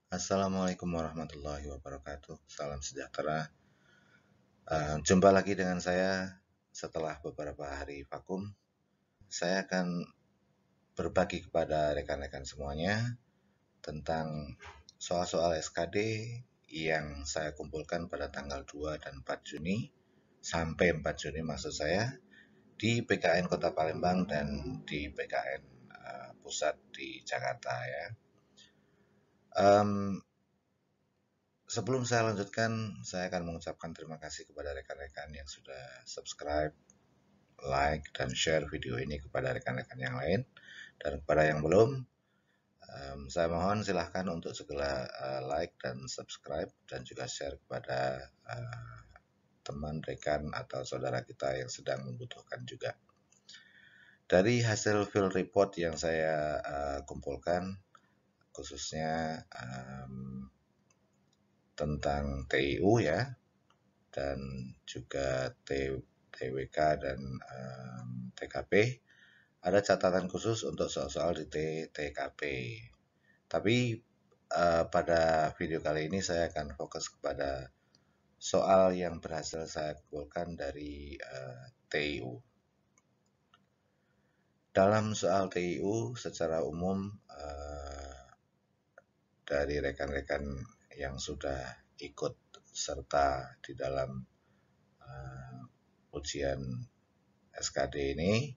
Assalamualaikum warahmatullahi wabarakatuh. Salam sejahtera. Jumpa lagi dengan saya setelah beberapa hari vakum. Saya akan berbagi kepada rekan-rekan semuanya tentang soal-soal SKD yang saya kumpulkan pada tanggal 2 dan 4 Juni sampai 4 Juni maksud saya di PKN Kota Palembang dan di PKN Pusat di Jakarta ya. Sebelum saya lanjutkan, saya akan mengucapkan terima kasih kepada rekan-rekan yang sudah subscribe, like, dan share video ini kepada rekan-rekan yang lain. Dan kepada yang belum, saya mohon silahkan untuk segera like dan subscribe dan juga share kepada teman, rekan, atau saudara kita yang sedang membutuhkan juga. Dari hasil field report yang saya kumpulkan, khususnya tentang TIU ya, dan juga TWK dan TKP, ada catatan khusus untuk soal-soal di TKP. Tapi pada video kali ini saya akan fokus kepada soal yang berhasil saya kumpulkan dari TIU. Dalam soal TIU secara umum dari rekan-rekan yang sudah ikut serta di dalam ujian SKD ini,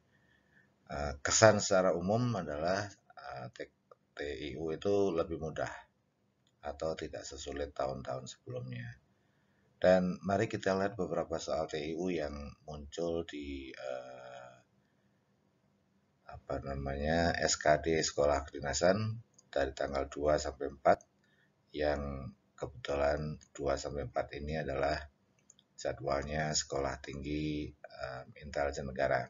kesan secara umum adalah TIU itu lebih mudah atau tidak sesulit tahun-tahun sebelumnya. Dan mari kita lihat beberapa soal TIU yang muncul di SKD Sekolah Kedinasan dari tanggal 2 sampai 4 yang kebetulan 2 sampai 4 ini adalah jadwalnya Sekolah Tinggi Intelijen Negara.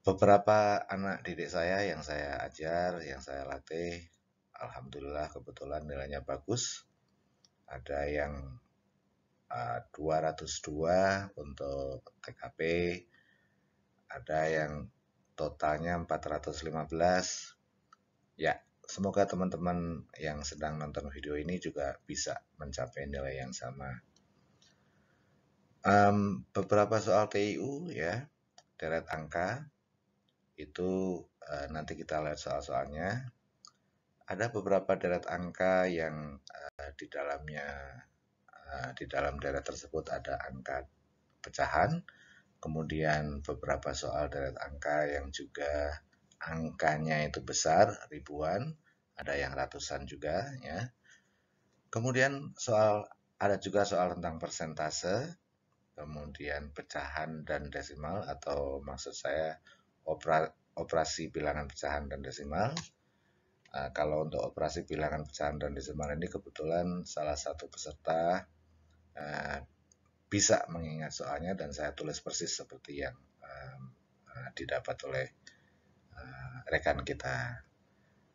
Beberapa anak didik saya yang saya ajar, yang saya latih, alhamdulillah kebetulan nilainya bagus. Ada yang 202 untuk TKP, ada yang totalnya 415. Ya, semoga teman-teman yang sedang nonton video ini juga bisa mencapai nilai yang sama. Beberapa soal TIU ya, deret angka, itu nanti kita lihat soal-soalnya. Ada beberapa deret angka yang di dalam deret tersebut ada angka pecahan, kemudian beberapa soal deret angka yang juga angkanya itu besar, ribuan, ada yang ratusan juga ya. Kemudian ada juga soal tentang persentase, kemudian pecahan dan desimal, atau maksud saya operasi bilangan pecahan dan desimal. Kalau untuk operasi bilangan pecahan dan desimal ini kebetulan salah satu peserta bisa mengingat soalnya dan saya tulis persis seperti yang didapat oleh rekan kita.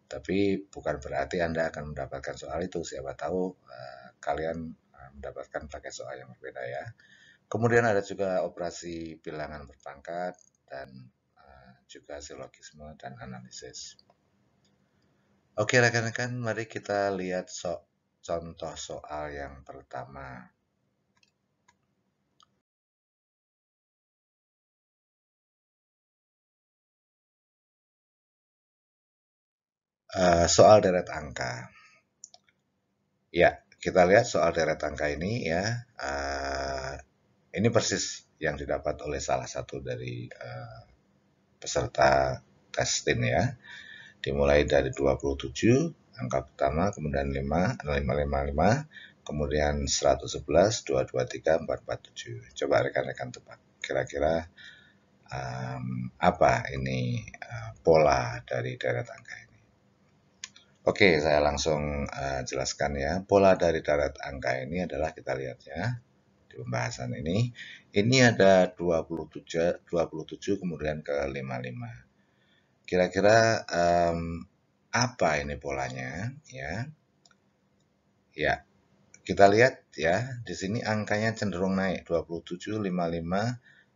Tapi bukan berarti Anda akan mendapatkan soal itu. Siapa tahu kalian mendapatkan pakai soal yang berbeda ya. Kemudian ada juga operasi bilangan berpangkat dan juga silogisme dan analisis. Oke rekan-rekan, mari kita lihat contoh soal yang pertama. Soal deret angka. Ya, kita lihat soal deret angka ini ya. Ini persis yang didapat oleh salah satu dari peserta tes TIN ya. Dimulai dari 27, angka pertama, kemudian 5, 555, kemudian 111, 223, 447. Coba rekan-rekan tebak. Kira-kira apa ini pola dari deret angka ini? Oke, saya langsung jelaskan ya. Pola dari deret angka ini adalah kita lihat ya di pembahasan ini. Ini ada 27 kemudian ke 55. Kira-kira apa ini polanya ya? Ya, kita lihat ya, di sini angkanya cenderung naik 27, 55,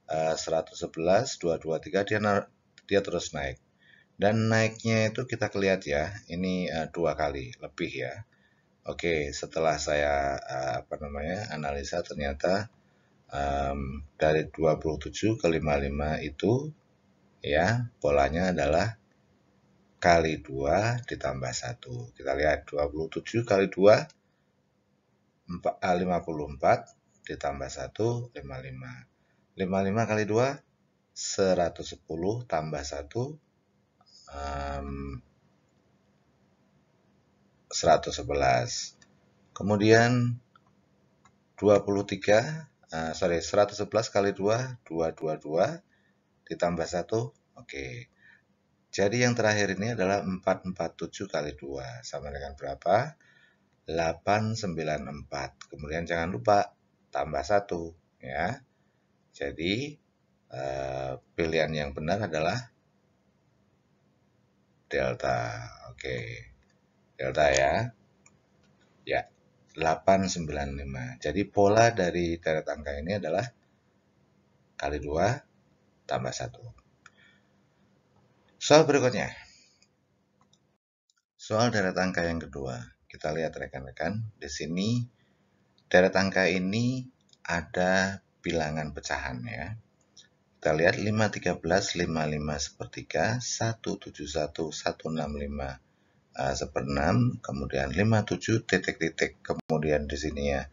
111, 223 dia terus naik. Dan naiknya itu kita lihat ya, ini 2 kali lebih ya. Oke, setelah saya analisa ternyata dari 27 ke 55 itu ya polanya adalah kali 2 ditambah 1. Kita lihat 27 kali 2 54 ditambah 1 55. 55 kali 2 110 tambah 1 111. Kemudian 111 kali 2 222 ditambah 1. Oke. Jadi yang terakhir ini adalah 447 kali 2 sama dengan berapa? 894. Kemudian jangan lupa tambah 1 ya. Jadi pilihan yang benar adalah delta. Oke. Delta ya. Ya, 895. Jadi pola dari deret angka ini adalah kali 2 tambah 1. Soal berikutnya. Soal deret angka yang kedua. Kita lihat rekan-rekan, di sini deret angka ini ada bilangan pecahan ya. Kita lihat 5, 13, 5, 5 sepertiga, 1, 7, 1, 1, 6, 5 seperenam, kemudian 5, 7, titik-titik, kemudian di sini ya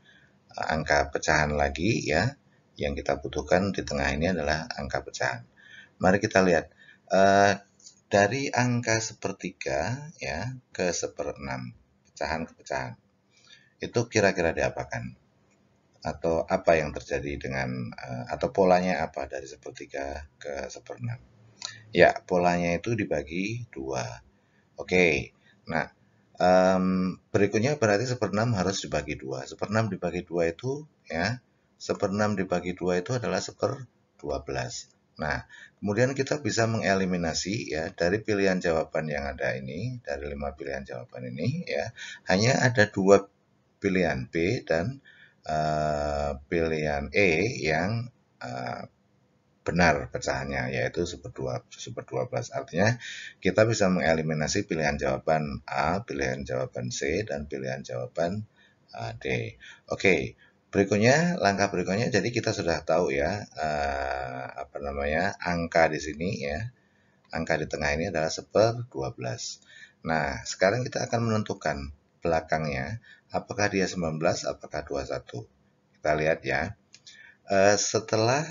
angka pecahan lagi ya. Yang kita butuhkan di tengah ini adalah angka pecahan. Mari kita lihat dari angka sepertiga ya ke seperenam, pecahan ke pecahan. Itu kira-kira diapakan? Atau apa yang terjadi dengan atau polanya apa dari sepertiga ke seperenam? Ya, polanya itu dibagi 2. Oke. Nah, berikutnya berarti seperenam harus dibagi 2. Seperenam dibagi 2 itu ya, seperenam dibagi 2 itu adalah 1/12. Nah, kemudian kita bisa mengeliminasi ya dari pilihan jawaban yang ada ini, dari 5 pilihan jawaban ini ya, hanya ada 2 pilihan B dan pilihan E yang benar pecahannya, yaitu 1/12. Artinya kita bisa mengeliminasi pilihan jawaban A, pilihan jawaban C, dan pilihan jawaban D. Oke, berikutnya, langkah berikutnya, jadi kita sudah tahu ya, angka di sini ya, angka di tengah ini adalah 1/12. Nah, sekarang kita akan menentukan belakangnya, apakah dia 19, apakah 21. Kita lihat ya, setelah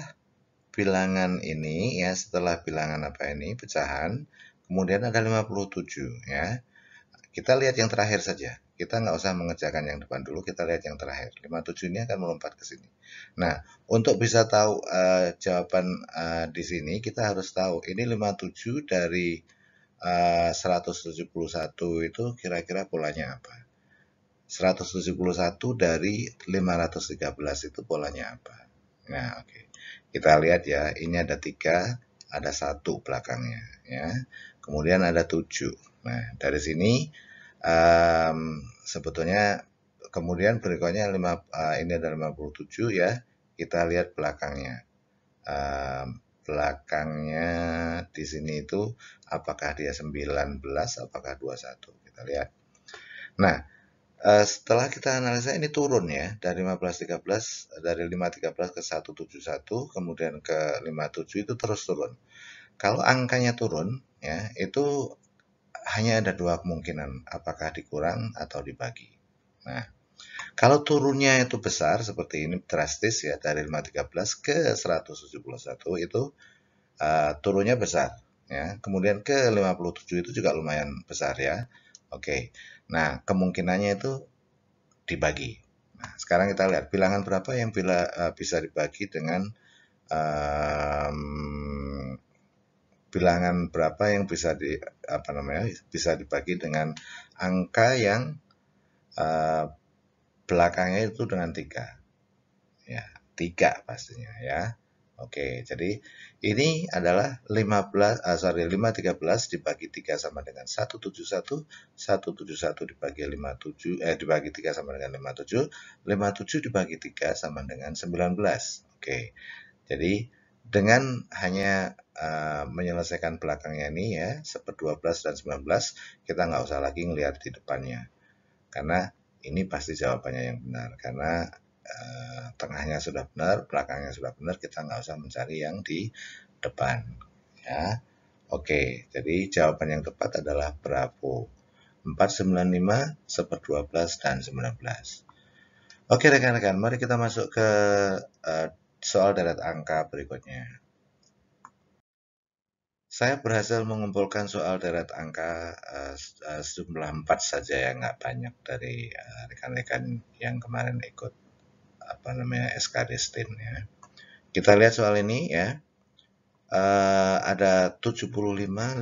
bilangan ini ya, setelah bilangan pecahan, kemudian ada 57 ya. Kita lihat yang terakhir saja. Kita nggak usah mengerjakan yang depan dulu, kita lihat yang terakhir. 57 ini akan melompat ke sini. Nah, untuk bisa tahu jawaban di sini, kita harus tahu ini 57 dari 171 itu kira-kira polanya apa. 171 dari 513 itu polanya apa. Nah, oke. Kita lihat ya, ini ada 3, ada 1 belakangnya ya. Kemudian ada 7. Nah, dari sini sebetulnya kemudian berikutnya ini ada 57 ya. Kita lihat belakangnya. Belakangnya di sini itu apakah dia 19, apakah 21. Kita lihat. Nah, setelah kita analisa ini turun ya, dari 513 ke 171, kemudian ke 57 itu terus turun. Kalau angkanya turun ya, itu hanya ada 2 kemungkinan, apakah dikurang atau dibagi. Nah, kalau turunnya itu besar seperti ini, drastis ya, dari 513 ke 171 itu turunnya besar ya. Kemudian ke 57 itu juga lumayan besar ya. Oke. Nah, kemungkinannya itu dibagi. Nah, sekarang kita lihat bilangan berapa yang bisa dibagi dengan bilangan berapa yang bisa dibagi dengan angka yang belakangnya itu dengan 3. Ya, 3 pastinya ya. Oke, jadi ini adalah 513 dibagi 3 sama dengan 171, 171 dibagi dibagi 3 sama dengan 57, 57 dibagi 3 sama dengan 19. Oke, jadi dengan hanya menyelesaikan belakangnya ini ya, 12 dan 19, kita nggak usah lagi ngelihat di depannya. Karena ini pasti jawabannya yang benar. Karena tengahnya sudah benar, belakangnya sudah benar, kita nggak usah mencari yang di depan. Ya. Oke, jadi jawaban yang tepat adalah Bravo. 495, 12, dan 19. Oke rekan-rekan, mari kita masuk ke soal deret angka berikutnya. Saya berhasil mengumpulkan soal deret angka sejumlah 4 saja ya, nggak banyak dari rekan-rekan yang kemarin ikut SKD STIN ya. Kita lihat soal ini ya. Ada 75, 55,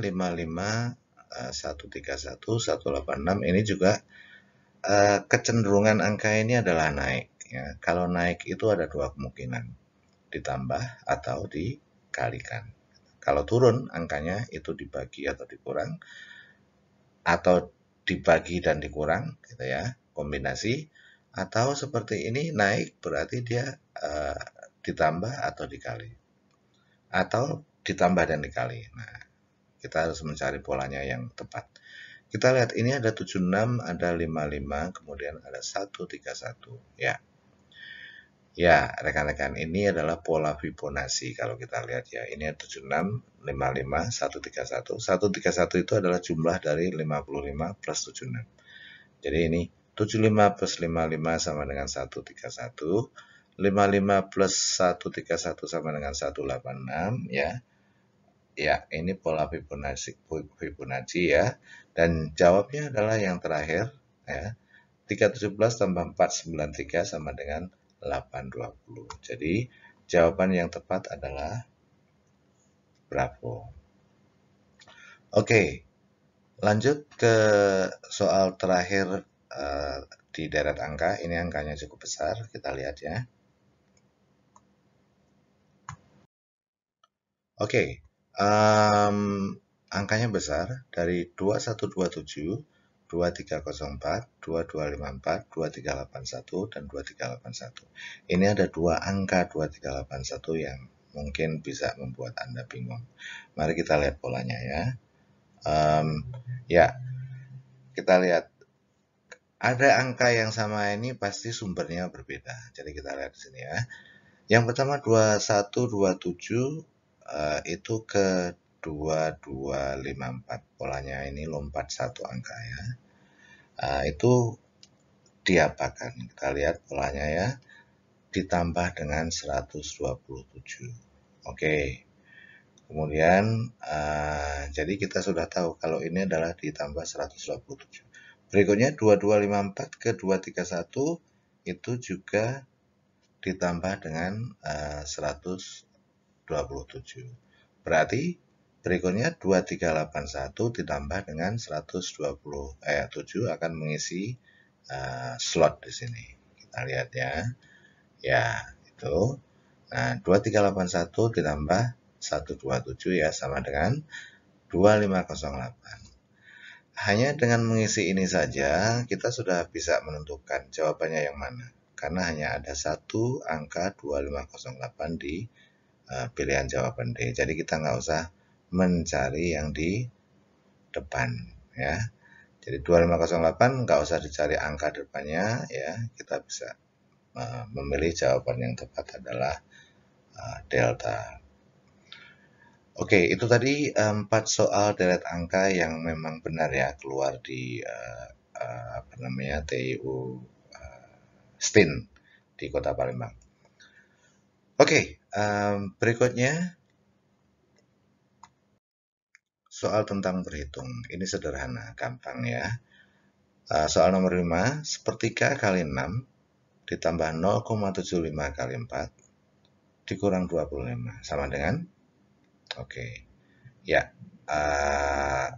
131, 186. Ini juga kecenderungan angka ini adalah naik ya. Kalau naik itu ada dua kemungkinan, ditambah atau dikalikan. Kalau turun angkanya itu dibagi atau dikurang, atau dibagi dan dikurang gitu ya, kombinasi. Atau seperti ini naik berarti dia ditambah atau dikali, atau ditambah dan dikali. Nah, kita harus mencari polanya yang tepat. Kita lihat ini ada 76, ada 55, kemudian ada 131 ya. Ya, rekan-rekan, ini adalah pola Fibonacci kalau kita lihat ya. Ini ada 76, 55, 131. 131 itu adalah jumlah dari 55 plus 76. Jadi ini 75 plus 55 sama dengan 131. 55 plus 131 sama dengan 186 ya. Ya, ini pola Fibonacci ya. Dan jawabnya adalah yang terakhir ya. 317 tambah 493 sama dengan 820. Jadi jawaban yang tepat adalah Bravo. Oke, lanjut ke soal terakhir di deret angka. Ini angkanya cukup besar, kita lihat ya. Oke, angkanya besar dari 2127, 2304, 2254, 2381, dan 2381. Ini ada dua angka 2381 yang mungkin bisa membuat Anda bingung. Mari kita lihat polanya ya. Ya, kita lihat. Ada angka yang sama ini pasti sumbernya berbeda. Jadi kita lihat di sini ya. Yang pertama 2127 itu ke 2254. Polanya ini lompat satu angka ya. Itu diapakan? Kita lihat polanya ya. Ditambah dengan 127. Oke. Kemudian jadi kita sudah tahu kalau ini adalah ditambah 127. Berikutnya 2254 ke 231 itu juga ditambah dengan 127. Berarti berikutnya 2381 ditambah dengan 127 akan mengisi slot di sini. Kita lihat ya. Ya, itu. Nah, 2381 ditambah 127 ya sama dengan 2508. Hanya dengan mengisi ini saja kita sudah bisa menentukan jawabannya yang mana. Karena hanya ada satu angka 2508 di pilihan jawaban D. Jadi kita nggak usah mencari yang di depan ya. Jadi 2508 nggak usah dicari angka depannya ya. Kita bisa memilih jawaban yang tepat adalah delta. Oke, itu tadi 4 soal deret angka yang memang benar ya keluar di TIU STIN di Kota Palembang. Oke, berikutnya soal tentang berhitung. Ini sederhana, gampang ya. Soal nomor 5, sepertiga kali 6 ditambah 0,75 kali 4 dikurang 25 sama dengan? Oke, ya.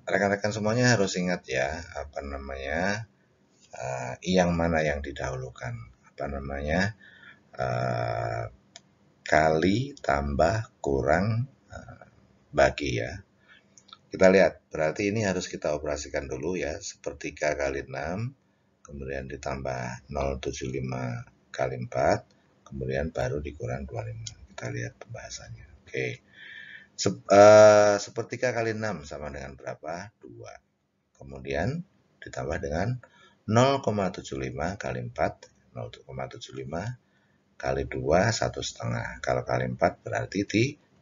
Rekan-rekan semuanya harus ingat ya, yang mana yang didahulukan. Kali, tambah, kurang, bagi ya. Kita lihat, berarti ini harus kita operasikan dulu ya. Sepertiga kali 6, kemudian ditambah 0,75 kali 4, kemudian baru dikurang 25. Kita lihat pembahasannya. Oke. Sepertiga kali 6 sama dengan berapa? 2. Kemudian ditambah dengan 0,75 kali 4, 0,75 kali 2, 1,5. Kalau kali 4 berarti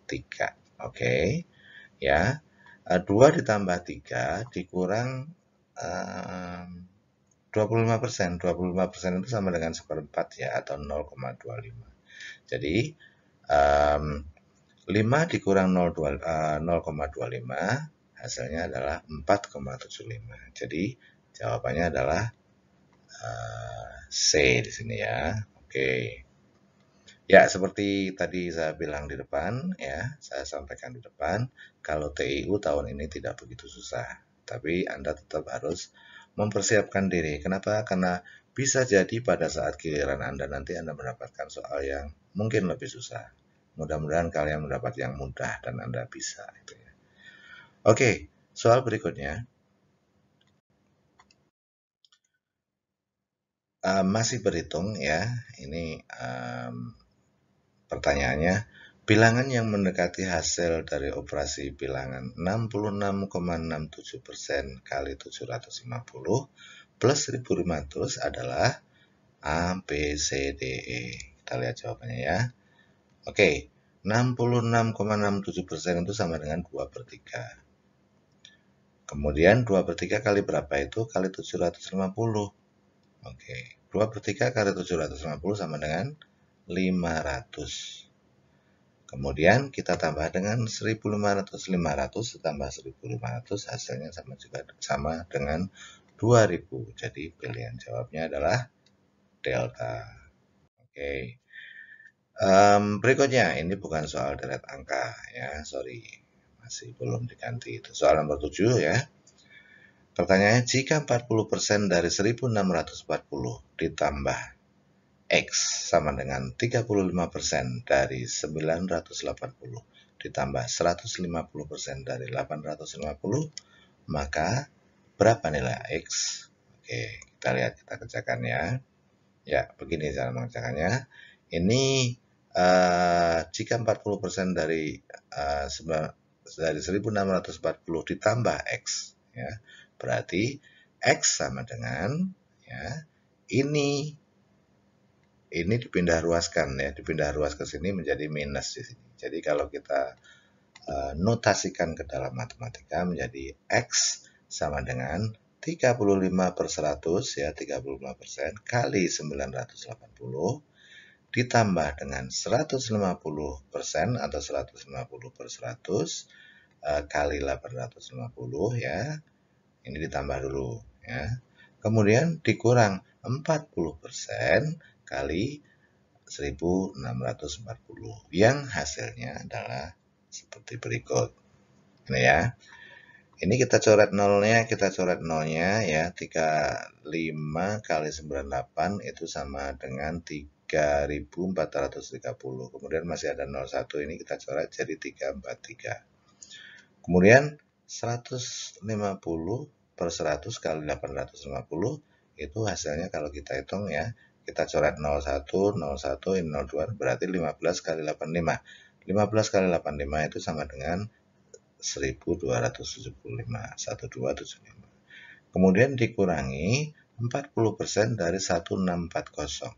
3. Oke. Ya. 2 ditambah 3 dikurang 25%. 25% itu sama dengan 1/4 ya, atau 0,25. Jadi 5 dikurang 0,25 hasilnya adalah 4,75. Jadi jawabannya adalah C di sini ya. Oke. Ya, seperti tadi saya bilang di depan ya, saya sampaikan di depan, kalau TIU tahun ini tidak begitu susah, tapi Anda tetap harus mempersiapkan diri. Kenapa? Karena bisa jadi pada saat giliran Anda nanti Anda mendapatkan soal yang mungkin lebih susah. Mudah-mudahan kalian mendapat yang mudah dan Anda bisa. Gitu ya. Oke, soal berikutnya. Masih berhitung ya, ini pertanyaannya, bilangan yang mendekati hasil dari operasi bilangan 66,67% kali 750 plus 1500 adalah A, B, C, D, E. Kita lihat jawabannya ya. Oke, 66,67% itu sama dengan 2/3. Kemudian 2/3 kali berapa itu? Kali 750. Oke, 2/3 kali 750 sama dengan 500. Kemudian kita tambah dengan 1500, 500 ditambah 1500 hasilnya sama dengan 2000. Jadi pilihan jawabnya adalah delta. Oke. Berikutnya, ini bukan soal deret angka ya, sorry. Masih belum diganti. Itu soal nomor 7 ya. Pertanyaannya, jika 40% dari 1640 ditambah X sama dengan 35% dari 980 ditambah 150% dari 850, maka berapa nilai X? Oke, kita lihat, kita kerjakan ya. Ya, begini cara mengerjakannya. Ini jika 40% dari 1640 ditambah X, ya, berarti X sama dengan ya, ini dipindah ruaskan ya, dipindah ruas ke sini menjadi minus di sini. Jadi kalau kita notasikan ke dalam matematika menjadi X sama dengan 35/100 ya, 35% kali 980 ditambah dengan 150% atau 150/100 kali 850 ya. Ini ditambah dulu ya. Kemudian dikurang 40% kali 1640 yang hasilnya adalah seperti berikut. Ini ya. Ini kita coret nolnya ya. 35 kali 98 itu sama dengan 3430. Kemudian masih ada 01, ini kita coret jadi 343. Kemudian 150/100 kali 850 itu hasilnya kalau kita hitung ya, kita coret 01, 01, ini 02, berarti 15 kali 85. 15 kali 85 itu sama dengan 1275, 1275. Kemudian dikurangi 40% dari 1640.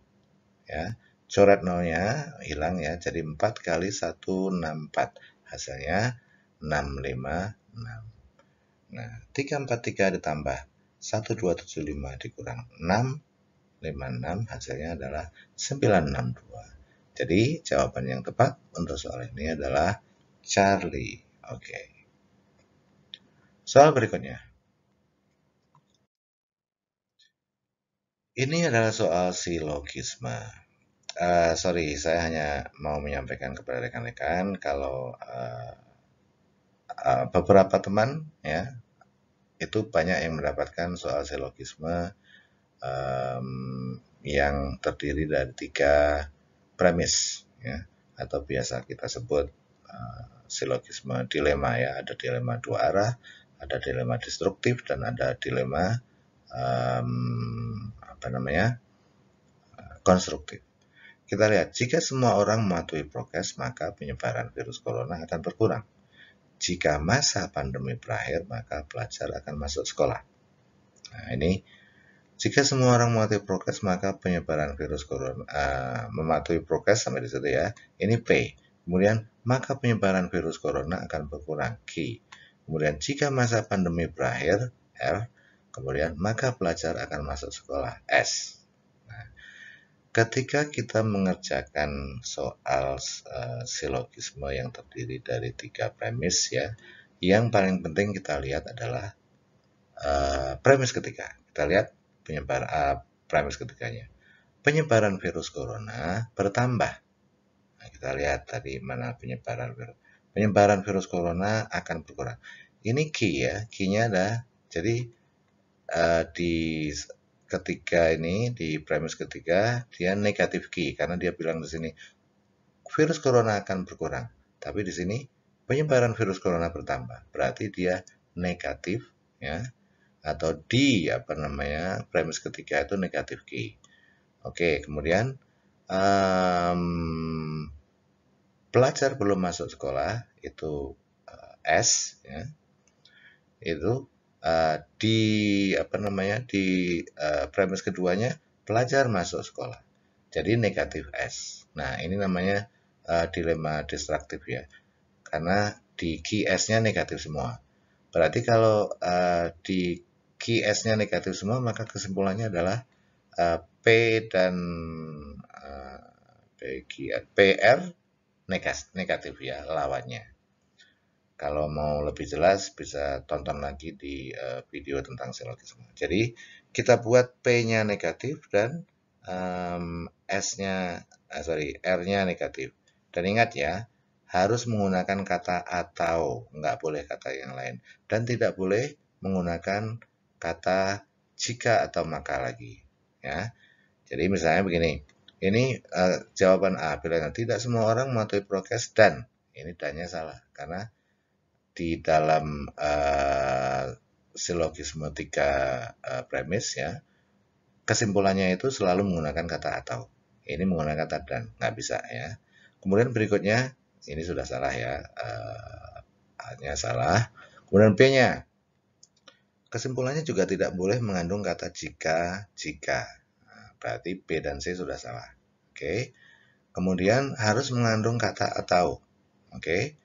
Ya, coret nolnya hilang ya, jadi 4 kali 164. Hasilnya 656. Nah, 343 ditambah 1275 dikurang 656 hasilnya adalah 962. Jadi jawaban yang tepat untuk soal ini adalah Charlie. Oke. Soal berikutnya. Ini adalah soal silogisme. Sorry, saya hanya mau menyampaikan kepada rekan-rekan kalau beberapa teman ya itu banyak yang mendapatkan soal silogisme yang terdiri dari 3 premis ya, atau biasa kita sebut silogisme dilema ya. Ada dilema 2 arah, ada dilema destruktif, dan ada dilema konstruktif. Kita lihat, jika semua orang mematuhi prokes, maka penyebaran virus corona akan berkurang. Jika masa pandemi berakhir, maka pelajar akan masuk sekolah. Nah, ini jika semua orang mematuhi prokes, maka penyebaran virus corona mematuhi prokes sampai di situ ya. Ini P. Kemudian, maka penyebaran virus corona akan berkurang. Q. Kemudian, jika masa pandemi berakhir, R. Kemudian, maka pelajar akan masuk sekolah. S. Nah, ketika kita mengerjakan soal silogisme yang terdiri dari 3 premis ya, yang paling penting kita lihat adalah premis ketiga. Kita lihat premis ketiganya. Penyebaran virus corona bertambah. Nah, kita lihat tadi mana penyebaran virus. Penyebaran virus corona akan berkurang. Ini key ya, key-nya ada. Jadi di ketiga ini, di premis ketiga, dia negatif key karena dia bilang di sini virus corona akan berkurang. Tapi di sini penyebaran virus corona bertambah. Berarti dia negatif ya. Atau di premis ketiga itu negatif key. Oke, kemudian pelajar belum masuk sekolah itu S ya. Itu di premis keduanya pelajar masuk sekolah. Jadi negatif S. Nah, ini namanya dilema distraktif ya. Karena di key S-nya negatif semua. Berarti kalau di key S-nya negatif semua, maka kesimpulannya adalah P dan PR negatif ya, lawannya. Kalau mau lebih jelas bisa tonton lagi di video tentang silogisme. Jadi kita buat P-nya negatif dan R-nya negatif. Dan ingat ya, harus menggunakan kata atau, nggak boleh kata yang lain. Dan tidak boleh menggunakan kata jika atau maka lagi. Ya. Jadi misalnya begini, ini jawaban A, pilihan tidak semua orang mematuhi prokes dan, ini dan-nya salah, karena di dalam silogisme 3 premis ya, kesimpulannya itu selalu menggunakan kata atau. Ini menggunakan kata dan, nggak bisa ya. Kemudian berikutnya, ini sudah salah ya, A-nya salah. Kemudian B-nya, kesimpulannya juga tidak boleh mengandung kata jika. Nah, berarti B dan C sudah salah. Oke. Kemudian harus mengandung kata atau. Oke.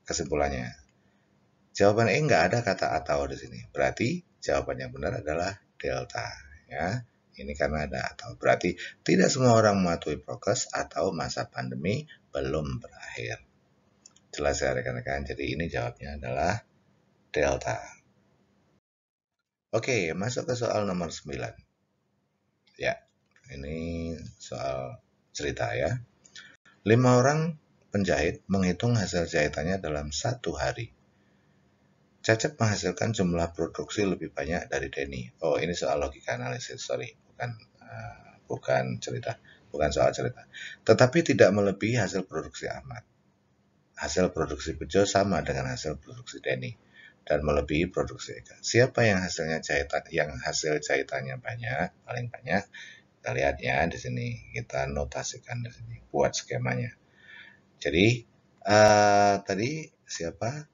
Kesimpulannya. Jawaban E nggak ada kata atau di sini. Berarti jawaban yang benar adalah delta. Ya. Ini karena ada atau. Berarti tidak semua orang mematuhi prokes atau masa pandemi belum berakhir. Jelas ya rekan-rekan. Jadi ini jawabnya adalah delta. Oke, masuk ke soal nomor 9. Ya, ini soal cerita ya. 5 orang penjahit menghitung hasil jahitannya dalam 1 hari. Cecep menghasilkan jumlah produksi lebih banyak dari Denny. Oh, ini soal logika analisis, sorry, bukan cerita, bukan soal cerita. Tetapi tidak melebihi hasil produksi Ahmad. Hasil produksi Bejo sama dengan hasil produksi Denny dan melebihi produksi Eka. Siapa yang hasil jahitannya banyak, paling banyak? Kita lihat ya di sini, kita notasikan di sini, buat skemanya. Jadi tadi siapa?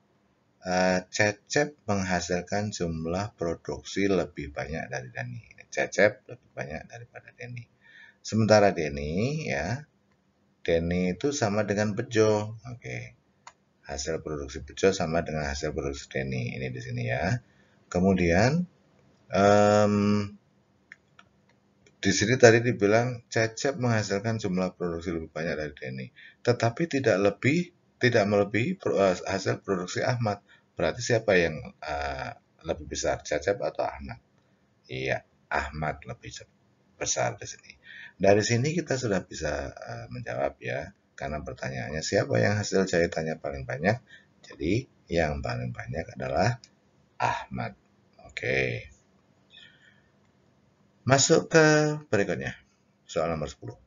Cecep menghasilkan jumlah produksi lebih banyak dari Denny. Cecep lebih banyak daripada Denny. Sementara Denny itu sama dengan Bejo. Oke. Hasil produksi Bejo sama dengan hasil produksi Denny. Ini di sini ya. Kemudian di sini tadi dibilang Cecep menghasilkan jumlah produksi lebih banyak dari Denny, tetapi tidak melebihi hasil produksi Ahmad. Berarti siapa yang lebih besar, Cecep atau Ahmad? Iya, Ahmad lebih besar di sini. Dari sini kita sudah bisa menjawab ya, karena pertanyaannya siapa yang hasil jahitannya paling banyak. Jadi yang paling banyak adalah Ahmad. Oke. Masuk ke berikutnya. Soal nomor 10.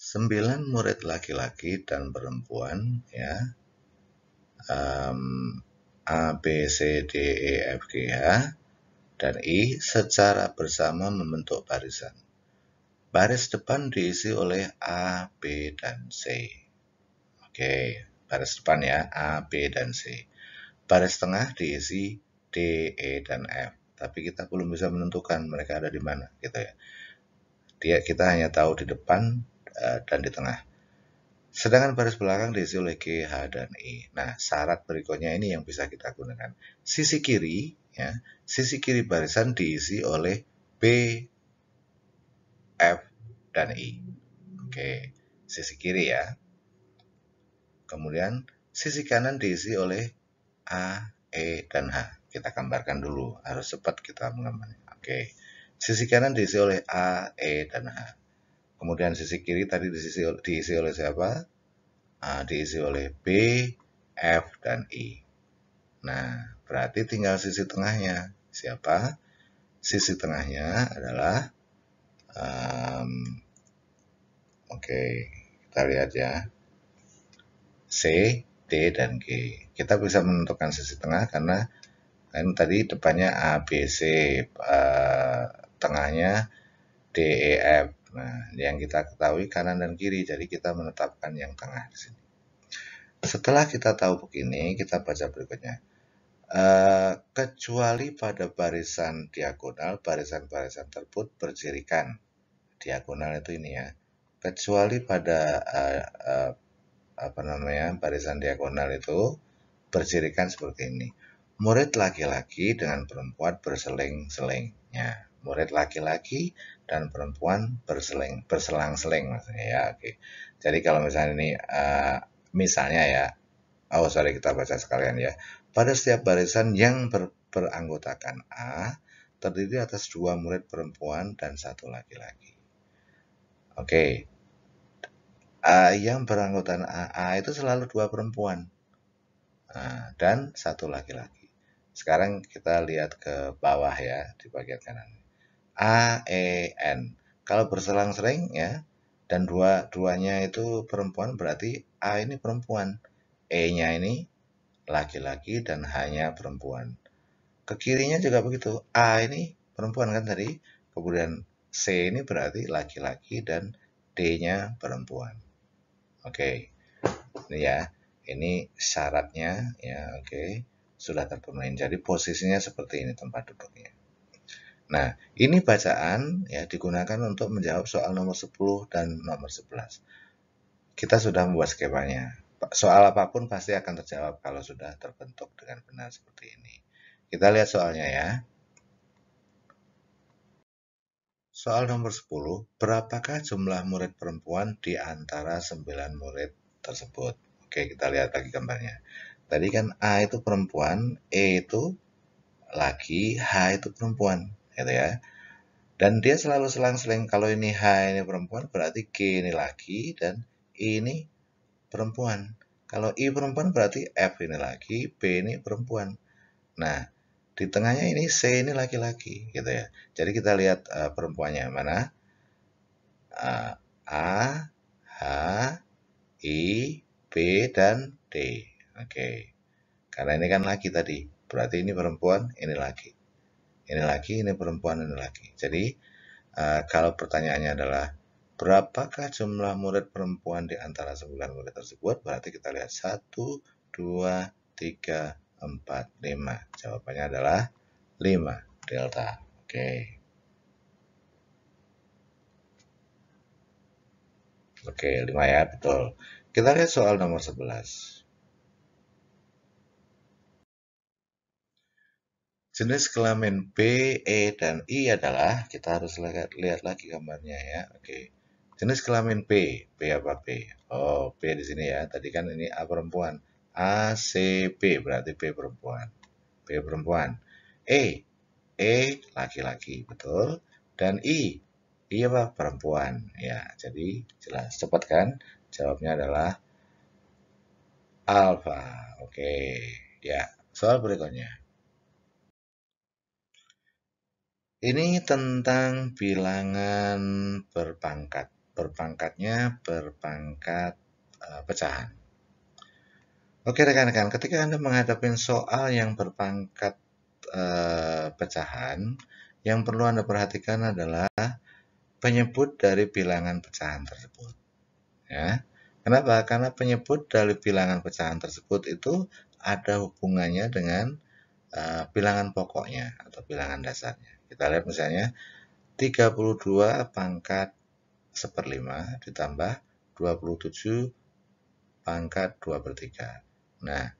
9 murid laki-laki dan perempuan ya, A, B, C, D, E, F, G, H dan I secara bersama membentuk barisan. Baris depan diisi oleh A, B, dan C. Oke, baris depan ya, A, B, dan C. Baris tengah diisi D, E, dan F. Tapi kita belum bisa menentukan mereka ada di mana, gitu ya. Kita hanya tahu di depan dan di tengah. Sedangkan baris belakang diisi oleh G, H, dan I. Nah, syarat berikutnya ini yang bisa kita gunakan. Sisi kiri, ya, sisi kiri barisan diisi oleh B, F, dan I. Oke, sisi kiri ya. Kemudian sisi kanan diisi oleh A, E, dan H. Kita gambarkan dulu, harus cepat kita menggambarnya. Oke, sisi kanan diisi oleh A, E, dan H. Kemudian sisi kiri tadi diisi oleh siapa? Diisi oleh B, F, dan I. Nah, berarti tinggal sisi tengahnya. Siapa? Sisi tengahnya adalah, oke, kita lihat ya. C, D, dan G. Kita bisa menentukan sisi tengah karena kan tadi depannya A, B, C, tengahnya D, E, F. Nah, yang kita ketahui kanan dan kiri, jadi kita menetapkan yang tengah di sini. Setelah kita tahu begini, kita baca berikutnya. Kecuali pada barisan diagonal, barisan-barisan tersebut berjirikan. Diagonal itu ini ya. Kecuali pada barisan diagonal itu berjirikan seperti ini. Murid laki-laki dengan perempuan berseling-seling. Ya, murid laki-laki dan perempuan berselang-seling maksudnya ya. Oke. Jadi kalau misalnya ini misalnya ya, kita baca sekalian ya. Pada setiap barisan yang beranggotakan A terdiri atas 2 murid perempuan dan 1 laki-laki. Oke. Yang beranggotakan A itu selalu 2 perempuan dan 1 laki-laki. Sekarang kita lihat ke bawah ya, di bagian kanan. A, E, N. Kalau berselang-seling ya, dan duanya itu perempuan, berarti A ini perempuan. E-nya ini laki-laki dan H-nya perempuan. Ke kirinya juga begitu. A ini perempuan kan tadi. Kemudian C ini berarti laki-laki dan D-nya perempuan. Oke. Ini ya. Ini syaratnya ya, oke. Sudah terpenuhi. Jadi posisinya seperti ini tempat duduknya. Nah, ini bacaan ya digunakan untuk menjawab soal nomor 10 dan nomor 11. Kita sudah membuat skemanya. Soal apapun pasti akan terjawab kalau sudah terbentuk dengan benar seperti ini. Kita lihat soalnya ya. Soal nomor 10, berapakah jumlah murid perempuan di antara 9 murid tersebut? Oke, kita lihat lagi gambarnya. Tadi kan A itu perempuan, E itu laki, H itu perempuan, gitu ya. Dan dia selalu selang-seling. Kalau ini H ini perempuan, berarti G ini laki dan I ini perempuan. Kalau I perempuan berarti F ini laki, B ini perempuan. Nah, di tengahnya ini C ini laki-laki, gitu ya. Jadi kita lihat perempuannya mana? A, H, I, B, dan D. Oke. Karena ini kan laki tadi. Berarti ini perempuan, ini laki. Ini laki, ini perempuan, ini laki. Jadi, kalau pertanyaannya adalah berapakah jumlah murid perempuan di antara 9 murid tersebut? Berarti kita lihat 1, 2, 3, 4, 5. Jawabannya adalah 5. Delta. Oke. Oke, 5 ya, betul. Kita lihat soal nomor 11. Jenis kelamin B, E, dan I adalah, kita harus lihat lagi gambarnya ya. Oke. Jenis kelamin B, B apa B? Oh, B di sini ya. Tadi kan ini A perempuan. A, C, B, berarti B perempuan. B perempuan. E laki-laki, betul. Dan I apa? Perempuan. Ya, jadi jelas. Cepat kan? Jawabnya adalah alfa. Oke. Ya, soal berikutnya. Ini tentang bilangan berpangkat. Berpangkatnya berpangkat pecahan. Oke rekan-rekan, ketika Anda menghadapi soal yang berpangkat pecahan, yang perlu Anda perhatikan adalah penyebut dari bilangan pecahan tersebut. Ya. Kenapa? Karena penyebut dari bilangan pecahan tersebut itu ada hubungannya dengan bilangan pokoknya atau bilangan dasarnya. Kita lihat misalnya 32 pangkat 1/5 ditambah 27 pangkat 2/3. Nah,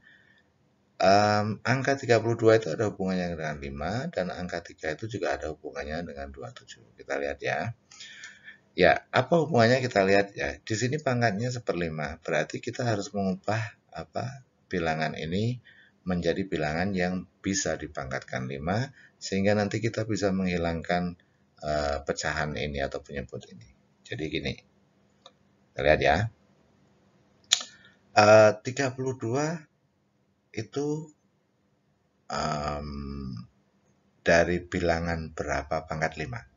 angka 32 itu ada hubungannya dengan 5 dan angka 3 itu juga ada hubungannya dengan 27. Kita lihat ya. Ya, apa hubungannya kita lihat ya. Di sini pangkatnya 1/5, berarti kita harus mengubah bilangan ini menjadi bilangan yang bisa dipangkatkan 5 sehingga nanti kita bisa menghilangkan pecahan ini atau penyebut ini. Jadi gini. Kita lihat ya. 32 itu dari bilangan berapa pangkat 5?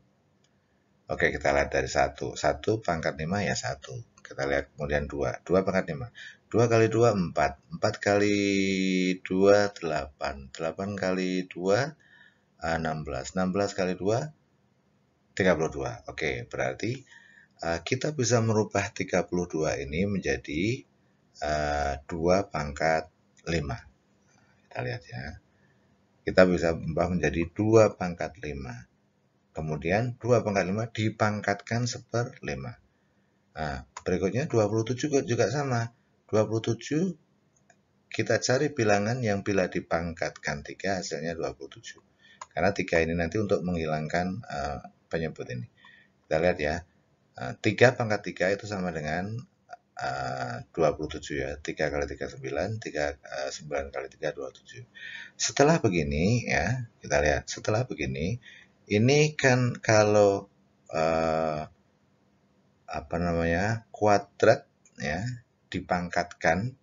Oke, kita lihat dari 1. 1 pangkat 5 ya 1. Kita lihat kemudian 2. 2 pangkat 5. 2 kali 2, 4. 4 kali 2, 8. 8 kali 2, 16. 16 kali 2, 32. Oke, berarti kita bisa merubah 32 ini menjadi 2 pangkat 5. Kita lihat ya. Kita bisa ubah menjadi 2 pangkat 5. Kemudian 2 pangkat 5 dipangkatkan 1/5. Nah, berikutnya 27 juga sama. 27 kita cari bilangan yang bila dipangkatkan 3 hasilnya 27. Karena 3 ini nanti untuk menghilangkan penyebut ini. Kita lihat ya. 3 pangkat 3 itu sama dengan 27 ya. 3 kali 3 9, 9 kali 3 27. Setelah begini ya, kita lihat. Setelah begini, ini kan kalau kuadrat ya dipangkatkan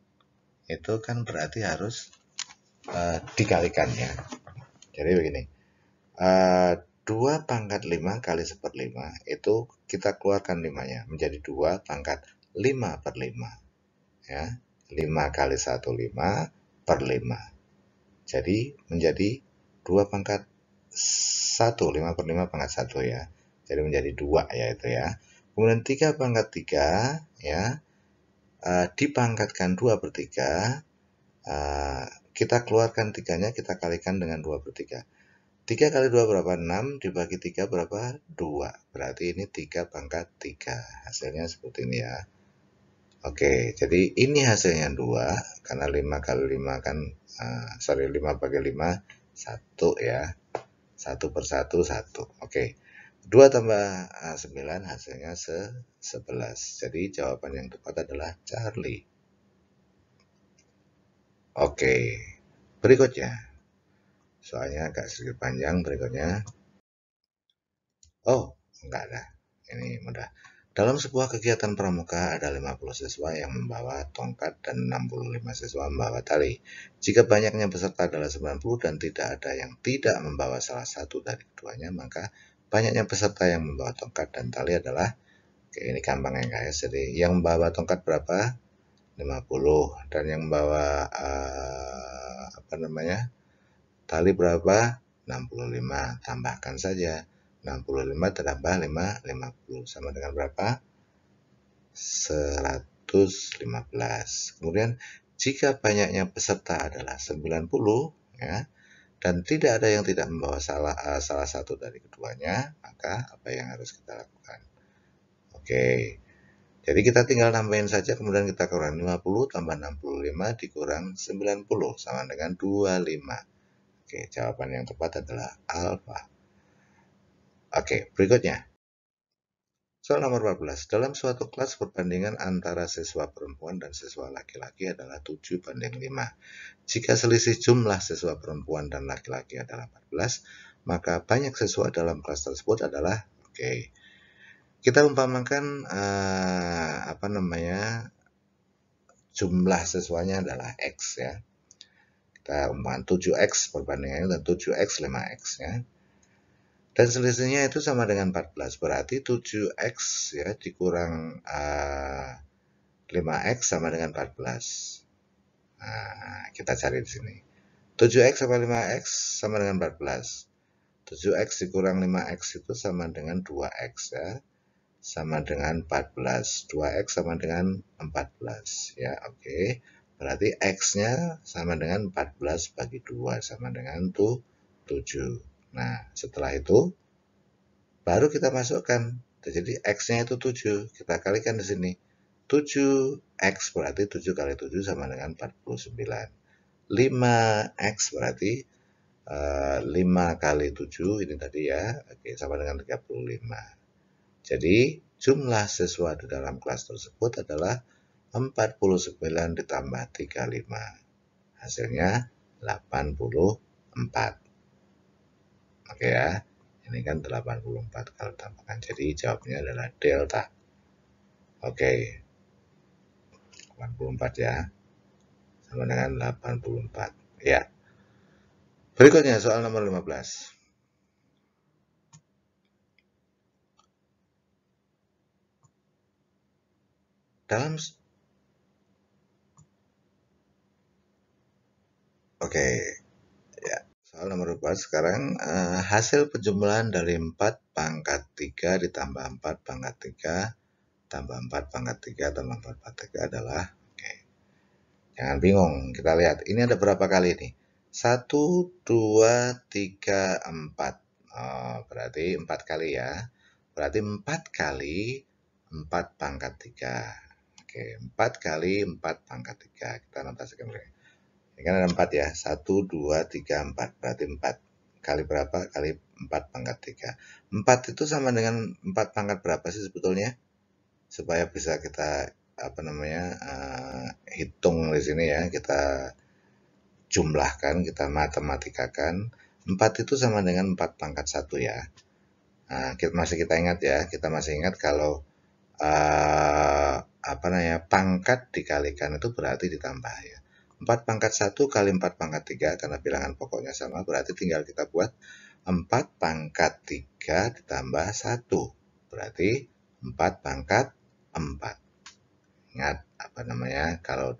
itu kan berarti harus dikalikan ya. Jadi begini, 2 pangkat 5 kali 1/5 itu kita keluarkan 5-nya menjadi 2 pangkat 5/5 ya. 5 kali 1 5/5. Jadi menjadi 2 pangkat 1, 5/5 pangkat 1 ya. Jadi menjadi 2 ya itu ya. Kemudian 3 pangkat 3 ya, dipangkatkan 2/3, kita keluarkan 3-nya, kita kalikan dengan 2/3. 3 kali 2 berapa? 6, dibagi 3 berapa? 2. Berarti ini 3 pangkat 3. Hasilnya seperti ini ya. Oke, jadi ini hasilnya 2, karena 5 kali 5 kan, 5 bagi 5, 1 ya. 1 per 1, 1. Oke. 2 tambah 9 hasilnya 11. Jadi jawaban yang tepat adalah Charlie. Oke. Berikutnya. Soalnya agak sedikit panjang berikutnya. Oh, enggak ada. Ini mudah. Dalam sebuah kegiatan pramuka ada 50 siswa yang membawa tongkat dan 65 siswa membawa tali. Jika banyaknya peserta adalah 90 dan tidak ada yang tidak membawa salah satu dari keduanya, maka banyaknya peserta yang membawa tongkat dan tali adalah, oke, ini gampang ya guys. Jadi yang membawa tongkat berapa? 50 dan yang membawa tali berapa? 65. Tambahkan saja. 65 tambah 5, 50. Sama dengan berapa? 115. Kemudian jika banyaknya peserta adalah 90 ya, dan tidak ada yang tidak membawa salah satu dari keduanya, maka apa yang harus kita lakukan? Oke. Jadi kita tinggal nambahin saja, kemudian kita kurang 50 tambah 65 dikurang 90 sama dengan 25. Oke, jawaban yang tepat adalah alfa. Oke, berikutnya. Soal nomor 14. Dalam suatu kelas perbandingan antara siswa perempuan dan siswa laki-laki adalah 7:5. Jika selisih jumlah siswa perempuan dan laki-laki adalah 14, maka banyak siswa dalam kelas tersebut adalah, oke. Kita umpamakan jumlah siswanya adalah X ya. Kita umpamakan 7X perbandingannya dan 7X 5X ya. Dan selisihnya itu sama dengan 14. Berarti 7X ya dikurang 5X sama dengan 14. Nah, kita cari di sini. 7X sama 5X sama dengan 14. 7x dikurang 5x itu sama dengan 2x ya. Sama dengan 14. 2x sama dengan 14 ya. Oke. Berarti x-nya sama dengan 14 bagi 2 sama dengan 7. Nah, setelah itu baru kita masukkan. Jadi x-nya itu 7. Kita kalikan di sini. 7x berarti 7 kali 7 sama dengan 49. 5x berarti 5 kali 7 ini tadi ya. Oke, sama dengan 35. Jadi jumlah siswa di dalam kelas tersebut adalah 49 ditambah 35. Hasilnya 84. Oke ya. Ini kan 84 kalau tambahkan. Jadi jawabnya adalah delta. Oke. 84 ya. Sama dengan 84. Ya. Berikutnya soal nomor 15. Dalam Oke, ya. Soal nomor 4 sekarang hasil penjumlahan dari 4 pangkat 3 ditambah 4 pangkat 3 tambah 4 pangkat 3 tambah 4 pangkat 3 adalah, oke. Jangan bingung, kita lihat. Ini ada berapa kali nih? 1, 2, 3, 4. Oh, berarti 4 kali ya. Berarti 4 kali 4 pangkat 3. Oke, 4 kali 4 pangkat 3. Kita notasikan dulu. Ini kan ada 4 ya. 1, 2, 3, 4. Berarti 4. Kali berapa? Kali 4 pangkat 3. 4 itu sama dengan 4 pangkat berapa sih sebetulnya? Supaya bisa kita hitung di sini ya. Kita jumlahkan, kita matematikakan. 4 itu sama dengan 4 pangkat 1 ya. Nah, masih kita ingat ya. Kita masih ingat kalau pangkat dikalikan itu berarti ditambah ya. 4 pangkat 1 kali 4 pangkat 3 karena bilangan pokoknya sama berarti tinggal kita buat 4 pangkat 3 ditambah 1 berarti 4 pangkat 4. Ingat kalau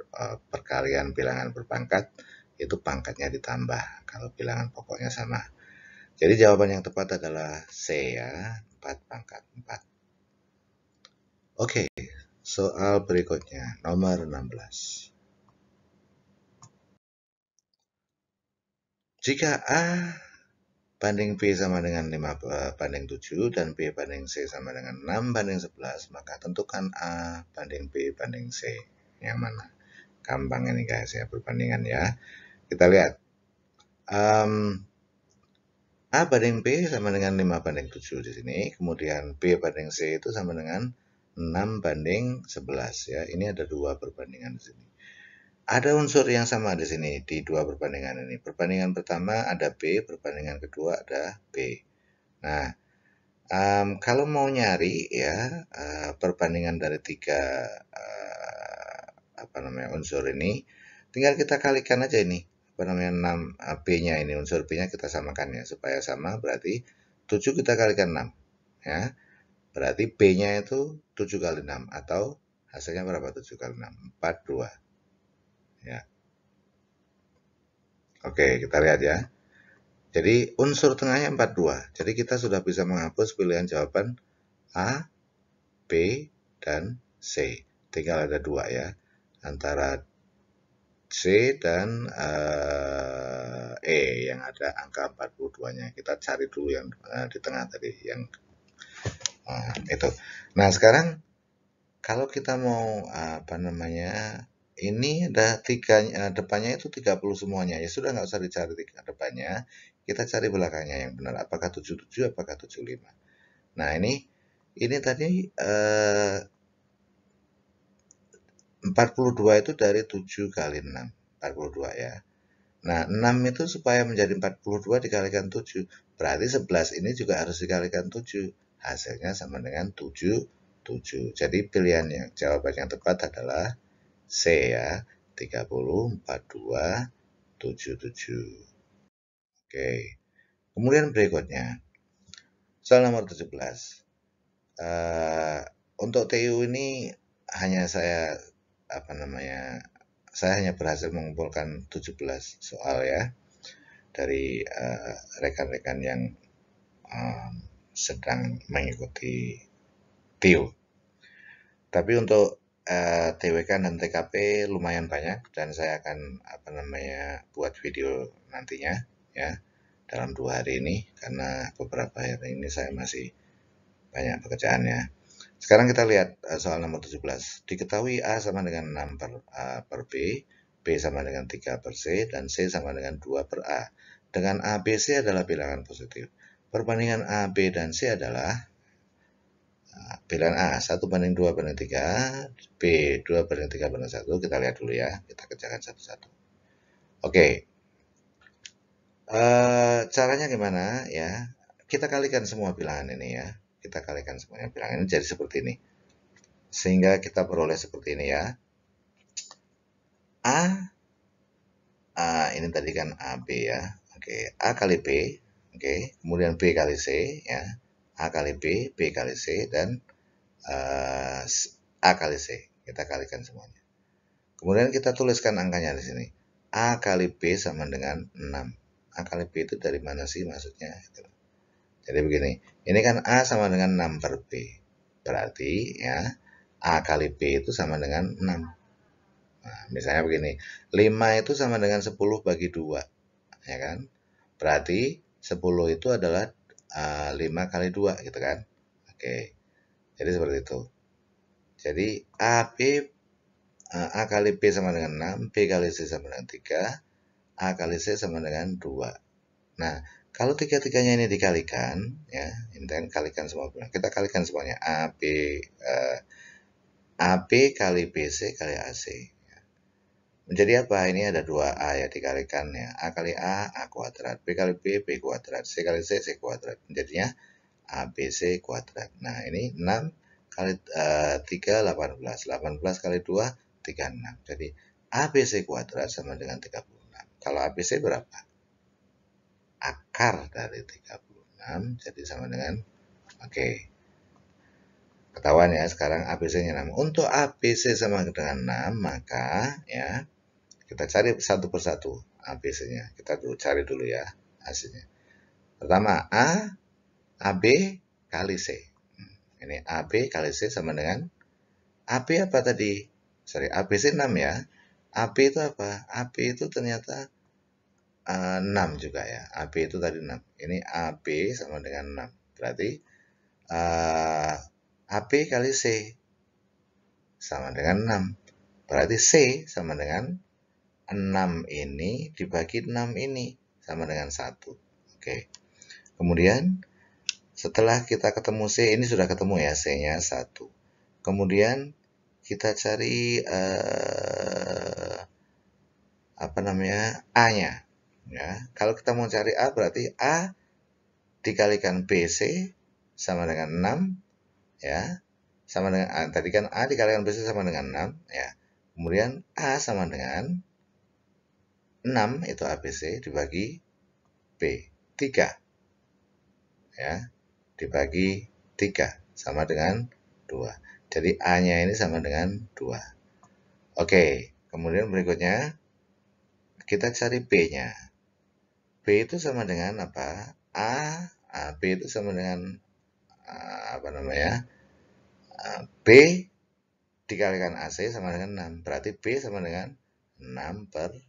perkalian bilangan berpangkat itu pangkatnya ditambah kalau bilangan pokoknya sama. Jadi jawaban yang tepat adalah C ya, 4 pangkat 4. Oke, soal berikutnya nomor 16. Jika A banding B sama dengan 5 banding 7 dan B banding C sama dengan 6 banding 11, maka tentukan A banding B banding C. Yang mana? Gampang ini guys ya, perbandingan ya. Kita lihat. A banding B sama dengan 5 banding 7 di sini. Kemudian B banding C itu sama dengan 6 banding 11 ya. Ini ada dua perbandingan di sini. Ada unsur yang sama di sini di dua perbandingan ini. Perbandingan pertama ada B, perbandingan kedua ada B. Nah, kalau mau nyari ya perbandingan dari tiga unsur ini, tinggal kita kalikan aja ini. 6 B-nya ini unsur B-nya kita samakan ya supaya sama berarti 7 kita kalikan 6 ya. Berarti B-nya itu 7 kali 6 atau hasilnya berapa 7 kali 6? 42. Ya. Oke, kita lihat ya. Jadi unsur tengahnya 42. Jadi kita sudah bisa menghapus pilihan jawaban A, B, dan C. Tinggal ada dua ya. Antara C dan E yang ada angka 42-nya. Kita cari dulu yang di tengah tadi. Yang itu. Nah sekarang kalau kita mau ini ada depannya itu 30 semuanya. Ya sudah nggak usah dicari depannya. Kita cari belakangnya yang benar. Apakah 77, apakah 75. Nah ini tadi 42 itu dari 7 kali 6. 42 ya. Nah 6 itu supaya menjadi 42 dikalikan 7. Berarti 11 ini juga harus dikalikan 7. Hasilnya sama dengan 7. Jadi pilihan jawaban yang tepat adalah C ya, 30, 42, 77. Oke. Kemudian berikutnya, soal nomor 17. Untuk TU ini hanya saya hanya berhasil mengumpulkan 17 soal ya dari rekan-rekan yang sedang mengikuti TIU. Tapi untuk TWK dan TKP lumayan banyak, dan saya akan buat video nantinya ya dalam 2 hari ini, karena beberapa hari ini saya masih banyak pekerjaannya. Sekarang kita lihat soal nomor 17. Diketahui A sama dengan 6 per B, B sama dengan 3 per C, dan C sama dengan 2 per A. Dengan A, B, C adalah bilangan positif. Perbandingan A, B, dan C adalah bilangan A 1:2/3, B 2/3/1. Kita lihat dulu ya, kita kerjakan satu-satu. Oke, caranya gimana ya? Kita kalikan semua bilangan ini ya. Kita kalikan semuanya bilangan ini jadi seperti ini. Sehingga kita peroleh seperti ini ya. Ini tadi kan AB ya. Oke, A kali B, oke, kemudian B kali C ya. A kali B, B kali C, dan A kali C. Kita kalikan semuanya. Kemudian kita tuliskan angkanya di sini. A kali B sama dengan 6. A kali B itu dari mana sih maksudnya? Jadi begini, ini kan A sama dengan 6 per B. Berarti ya, A kali B itu sama dengan 6. Nah, misalnya begini, 5 itu sama dengan 10 bagi 2. Ya kan? Berarti 10 itu adalah 5 kali 2 gitu kan. Oke, jadi seperti itu. Jadi A kali B sama dengan 6, B kali C sama dengan 3, A kali C sama dengan 2. Nah, kalau tiga-tiganya ini dikalikan, ya, ini kan kalikan semua. Kita kalikan semuanya. AB kali BC kali AC. Menjadi apa? Ini ada 2A ya dikalikan ya. A kali A kuadrat. B kali B, B kuadrat. C kali C, C kuadrat. Menjadinya ABC kuadrat. Nah, ini 6 kali 3, 18. 18 kali 2, 36. Jadi, ABC kuadrat sama dengan 36. Kalau ABC berapa? Akar dari 36, jadi sama dengan, oke. Ketahuan ya, sekarang ABC-nya 6. Untuk ABC sama dengan 6, maka ya, kita cari satu persatu ABC-nya. Kita cari dulu ya hasilnya. Pertama, AB kali C. Ini AB kali C sama dengan, AB apa tadi? Sorry, ABC 6 ya. AB itu apa? AB itu ternyata 6 juga ya. AB itu tadi 6. Ini AB sama dengan 6. Berarti AB kali C sama dengan 6. Berarti C sama dengan 6 ini dibagi 6 ini sama dengan 1. Oke. Kemudian setelah kita ketemu C, ini sudah ketemu ya, C-nya 1. Kemudian kita cari A-nya. Ya, kalau kita mau cari A, berarti A dikalikan BC sama dengan 6 ya. Sama dengan A. Tadi kan A dikalikan BC sama dengan 6 ya. Kemudian A sama dengan 6 itu ABC dibagi B 3 ya, dibagi 3 sama dengan 2. Jadi A-nya ini sama dengan 2. Oke, kemudian berikutnya kita cari B-nya. B itu sama dengan apa? B itu sama dengan B dikalikan AC sama dengan 6. Berarti B sama dengan 6 per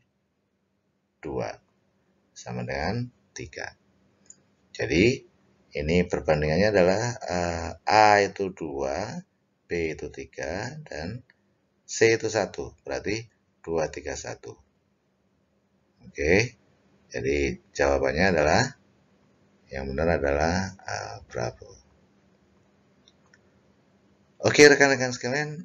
2 sama dengan 3. Jadi ini perbandingannya adalah A itu 2, B itu 3, dan C itu 1. Berarti 2, 3, 1. Oke. Jadi jawabannya adalah, yang benar adalah Bravo. Oke rekan-rekan sekalian,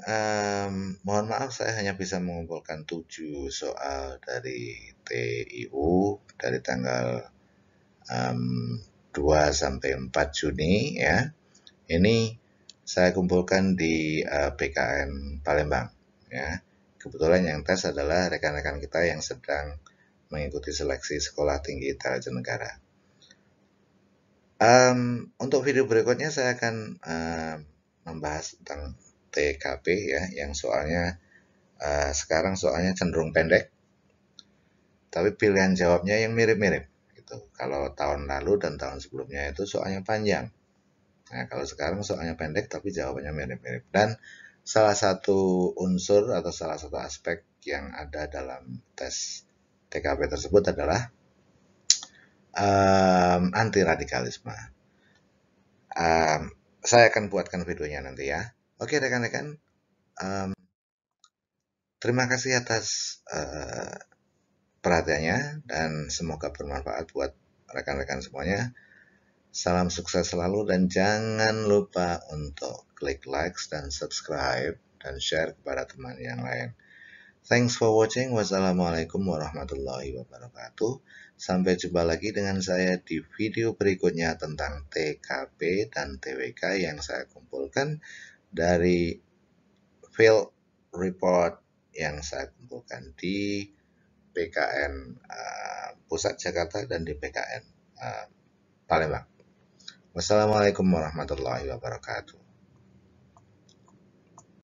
mohon maaf saya hanya bisa mengumpulkan 7 soal dari TIU dari tanggal 2 sampai 4 Juni ya. Ini saya kumpulkan di PKN Palembang ya. Kebetulan yang tes adalah rekan-rekan kita yang sedang mengikuti seleksi Sekolah Tinggi Intelijen Negara. Untuk video berikutnya saya akan membahas tentang TKP ya, yang soalnya sekarang soalnya cenderung pendek, tapi pilihan jawabnya yang mirip-mirip. Kalau tahun lalu dan tahun sebelumnya itu soalnya panjang. Nah, kalau sekarang soalnya pendek tapi jawabannya mirip-mirip. Dan salah satu unsur atau salah satu aspek yang ada dalam tes TKP tersebut adalah anti radikalisme. Saya akan buatkan videonya nanti ya. Oke rekan-rekan, terima kasih atas perhatiannya dan semoga bermanfaat buat rekan-rekan semuanya. Salam sukses selalu dan jangan lupa untuk klik like dan subscribe dan share kepada teman yang lain. Thanks for watching. Wassalamualaikum warahmatullahi wabarakatuh. Sampai jumpa lagi dengan saya di video berikutnya tentang TKP dan TWK yang saya kumpulkan dari field report yang saya kumpulkan di PKN Pusat Jakarta dan di PKN Palembang. Wassalamualaikum warahmatullahi wabarakatuh.